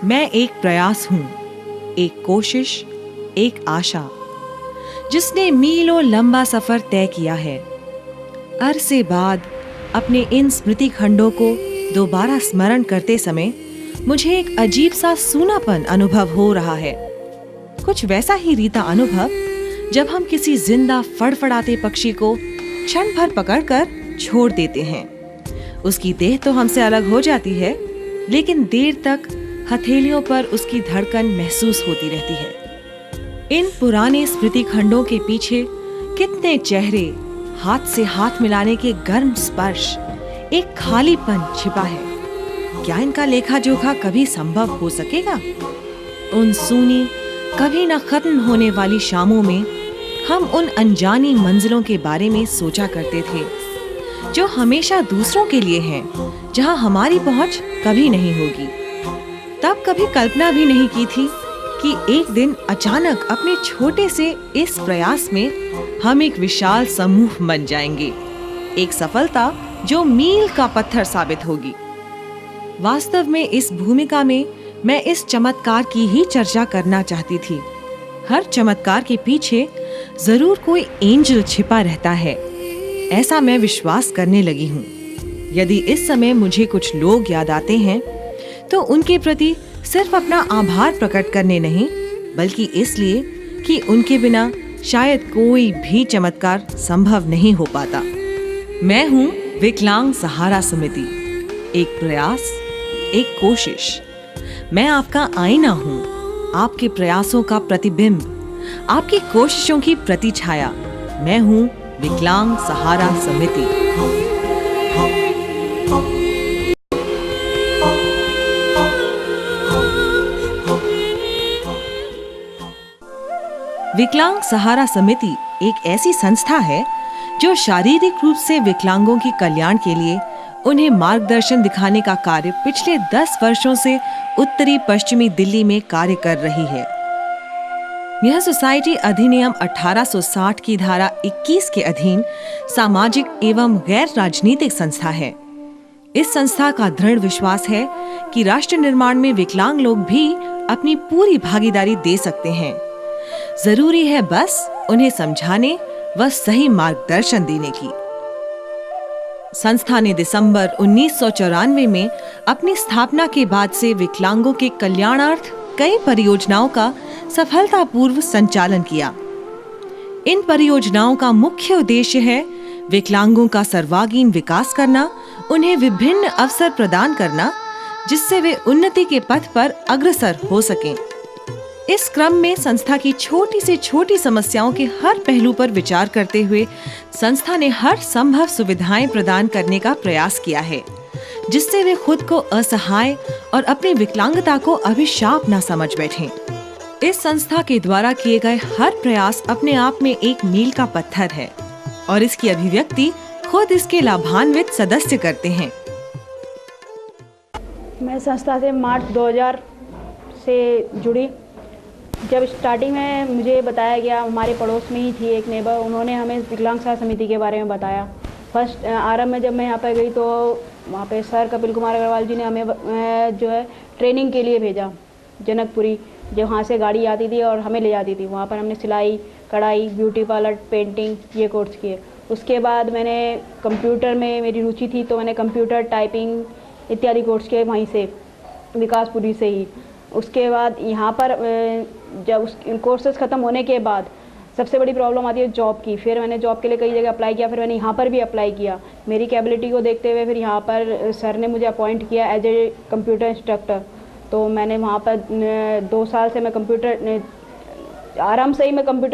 मैं एक प्रयास हूँ, एक कोशिश, एक आशा, जिसने मीलों लंबा सफर तय किया है। अरसे बाद अपने इन स्मृति खंडों को दोबारा स्मरण करते समय मुझे एक अजीब सा सूनापन अनुभव हो रहा है। कुछ वैसा ही रीता अनुभव जब हम किसी जिंदा फड़फड़ाते पक्षी को क्षण भर पकड़कर छोड़ देते हैं। उसकी देह तो हमसे अलग हो जाती है, लेकिन देर तक हथेलियों पर उसकी धड़कन महसूस होती रहती है। इन पुराने स्मृति खंडों के पीछे कितने चेहरे, हाथ से हाथ मिलाने के गर्म स्पर्श, एक खालीपन छिपा है। क्या इनका लेखा जोखा कभी संभव हो सकेगा? उन सूनी, कभी न खत्म होने वाली शामों में हम उन अनजानी मंजिलों के बारे में सोचा करते थे, जो हमेशा दूसरों के लिए हैं, जहां हमारी पहुंच कभी नहीं होगी। तब कभी कल्पना भी नहीं की थी कि एक दिन अचानक अपने छोटे से इस प्रयास में हम एक विशाल समूह बन जाएंगे। एक सफलता जो मील का पत्थर साबित होगी। वास्तव में इस भूमिका में मैं इस चमत्कार की ही चर्चा करना चाहती थी। हर चमत्कार के पीछे जरूर कोई एंजल छिपा रहता है, ऐसा मैं विश्वास करने लगी हूँ। यदि इस समय मुझे कुछ लोग याद आते हैं तो उनके प्रति सिर्फ अपना आभार प्रकट करने नहीं, बल्कि इसलिए कि उनके बिना शायद कोई भी चमत्कार संभव नहीं हो पाता। मैं हूँ विकलांग सहारा समिति, एक प्रयास, एक कोशिश। मैं आपका आईना हूँ, आपके प्रयासों का प्रतिबिंब, आपकी कोशिशों की प्रतिछाया। मैं हूँ विकलांग सहारा समिति। विकलांग सहारा समिति एक ऐसी संस्था है जो शारीरिक रूप से विकलांगों के कल्याण के लिए उन्हें मार्गदर्शन दिखाने का कार्य पिछले 10 वर्षों से उत्तरी पश्चिमी दिल्ली में कार्य कर रही है। यह सोसाइटी अधिनियम 1860 की धारा 21 के अधीन सामाजिक एवं गैर राजनीतिक संस्था है। इस संस्था का दृढ़ विश्वास है कि राष्ट्र निर्माण में विकलांग लोग भी अपनी पूरी भागीदारी दे सकते हैं। जरूरी है बस उन्हें समझाने व सही मार्गदर्शन देने की। संस्था ने दिसंबर 1994 में अपनी स्थापना के बाद से विकलांगों के कल्याणार्थ कई परियोजनाओं का सफलतापूर्व संचालन किया। इन परियोजनाओं का मुख्य उद्देश्य है विकलांगों का सर्वांगीण विकास करना, उन्हें विभिन्न अवसर प्रदान करना, जिससे वे उन्नति के पथ पर अग्रसर हो सकें। इस क्रम में संस्था की छोटी से छोटी समस्याओं के हर पहलू पर विचार करते हुए संस्था ने हर संभव सुविधाएं प्रदान करने का प्रयास किया है, जिससे वे खुद को असहाय और अपनी विकलांगता को अभिशाप न समझ बैठें। इस संस्था के द्वारा किए गए हर प्रयास अपने आप में एक मील का पत्थर है और इसकी अभिव्यक्ति खुद इसके लाभान्वित सदस्य करते हैं। मैं संस्था से मार्च 2000 से जुड़ी। जब स्टार्टिंग में मुझे बताया गया, हमारे पड़ोस में ही थी एक नेबर, उन्होंने हमें विकलांग सहारा समिति के बारे में बताया। फर्स्ट आरंभ में जब मैं यहाँ पर गई तो वहाँ पे सर कपिल कुमार अग्रवाल जी ने हमें जो है ट्रेनिंग के लिए भेजा जनकपुरी, जो वहाँ से गाड़ी आती थी और हमें ले जाती थी। वहाँ पर हमने सिलाई, कढ़ाई, ब्यूटी पार्लर, पेंटिंग ये कोर्स किए। उसके बाद मैंने कंप्यूटर में मेरी रुचि थी तो मैंने कंप्यूटर, टाइपिंग इत्यादि कोर्स किए वहीं से, विकासपुरी से ही। उसके बाद यहाँ पर जब उस कोर्सेज ख़त्म होने के बाद सबसे बड़ी प्रॉब्लम आती है जॉब की। फिर मैंने जॉब के लिए कई जगह अप्लाई किया, फिर मैंने यहाँ पर भी अप्लाई किया। मेरी कैपेबिलिटी को देखते हुए फिर यहाँ पर सर ने मुझे अपॉइंट किया एज ए कंप्यूटर इंस्ट्रक्टर। तो मैंने वहाँ पर 2 साल से मैं कंप्यूटर आराम से ही मैं कंप्यूटर